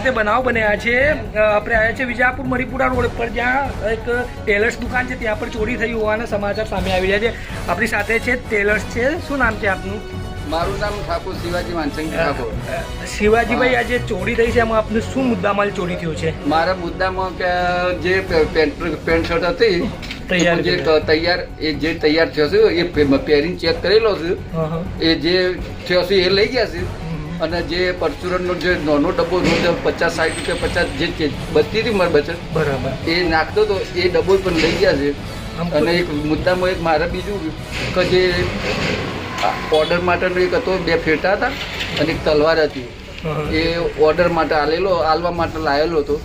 રીતે બનાવ બન્યા છે આપણે આવ્યા છે વિજાપુર મરીપુરા રોડ પર, જ્યાં એક ટેલર્સ દુકાન છે ત્યાં પર ચોરી થઈ હોવાના સમાચાર સામે આવી રહ્યા છે. આપણી સાથે છે ટેલર્સ છે. શું નામ છે આપનું? મારું નામ ઠાકોર શિવાજી માનસિંહ ઠાકોર. શિવાજીભાઈ, આજે ચોરી થઈ છે એમાં આપનું શું મુદ્દામાલ ચોરી થયો છે? મારા મુદ્દામાં કે જે પેન્ટ શર્ટ હતી તૈયાર જે તૈયાર થયો છે એ પહેરીને ચેક કરેલો છે. એ જે થયો છે એ લઈ ગયા છે. અને જે પરચુરણનો જે નાનો ડબ્બો 50-60 રૂપિયા 50 જે બચતી હતી મારી બચત બરાબર એ નાખતો હતો એ ડબ્બો પણ લઈ ગયા છે. અને એક મુદ્દામાં એક મારે બીજું કે જે ઓર્ડર માટેનો એક હતો, 2 ફેટા હતા અને એક તલવાર હતી. એ ઓર્ડર માટે આલવા માટે લાવેલો હતો,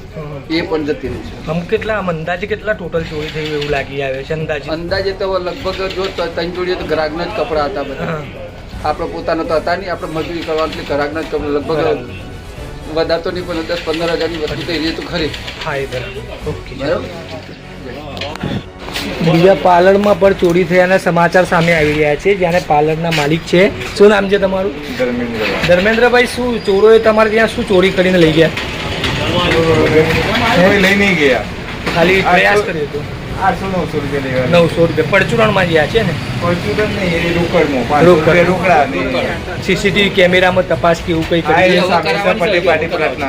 એ પણ જતી રહી છે. આમ કેટલા અંદાજે કેટલા ટોટલ ચોરી થયું એવું લાગી આવે છે? અંદાજે તો લગભગ જો 3 જોડીએ તો ગ્રાહકના જ કપડા હતા બધા. આપણે પોતાનો તો હતા નહીં, આપણે મજૂરી કરવાનું એટલે ગ્રાહકના જ કપડા લગભગ વધારતો નહીં પણ 10-15 હજારની વસ્તુ તો એ તો ખરી. હા, એ બરાબર. ઓકે, બરાબર. બીજા પાર્લરમાં પણ ચોરી થયાના સમાચાર સામે આવી રહ્યા છે, જ્યારે પાર્લરના માલિક છે. શું નામ છે તમારું? ધર્મેન્દ્રભાઈ, શું ચોરોએ તમારે ત્યાં શું ચોરી કરીને લઈ ગયા? લઈ નહીં ગયા, ખાલી પ્રયાસ કર્યો હતો. 800-900 રૂપિયા 900 રૂપિયા પરચુરણમાં ગયા છે ને? પરચુરણ નહીં, એ રોકડમાં રોકડા સીસીટીવી કેમેરામાં તપાસ કે એવું કંઈ કરી?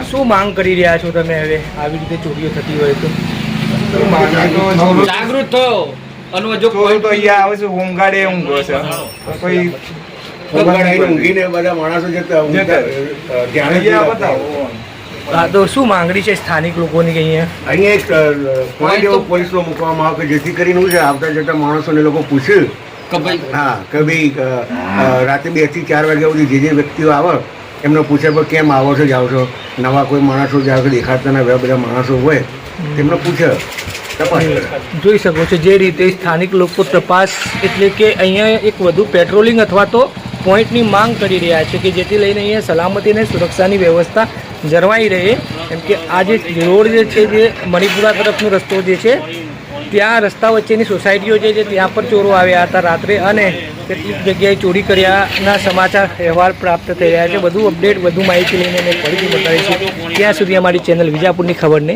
શું માંગ કરી રહ્યા છો તમે હવે આવી રીતે ચોરીઓ થતી હોય તો? જાગૃત થયો અને જો કોઈ તો અહીંયા આવે છે ઊંઘાડે ઊંઘો છે, કોઈ ઊંઘીને બધા માણસો જતા હા, તો શું માંગણી છે સ્થાનિક લોકોની કે અહીંયા એક પોઈન્ટ એવો પોલીસનો મૂકવામાં આવે કે જેથી કરીને શું છે આવતા જતા માણસોને લોકો પૂછે હા કે ભાઈ રાતે 2 થી 4 વાગ્યા સુધી જે વ્યક્તિઓ આવે એમને પૂછે કેમ આવો છો જાઓ છો, નવા કોઈ માણસો જાઓ છો દેખાતા ના બધા માણસો હોય તેમને પૂછે, તપાસ જોઈ શકો છો જે રીતે સ્થાનિક લોકો તપાસ એટલે કે અહીંયા એક વધુ પેટ્રોલિંગ અથવા તો પોઈન્ટની માંગ કરી રહ્યા છે કે જેથી લઈને અહીંયા સલામતી અને સુરક્ષાની વ્યવસ્થા જળવાઈ રહે. કેમ કે આ જે રોડ જે છે જે મણિપુરા તરફનો રસ્તો જે છે ત્યાં રસ્તા વચ્ચેની સોસાયટીઓ જે છે ત્યાં પર ચોરો આવ્યા હતા રાત્રે અને કેટલીક જગ્યાએ ચોરી કર્યાના સમાચાર અહેવાલ પ્રાપ્ત થઈ રહ્યા છે. વધુ અપડેટ વધુ માહિતી લઈને મેં ફરીથી બતાવીશું. ત્યાં સુધી અમારી ચેનલ વિજાપુરની ખબરને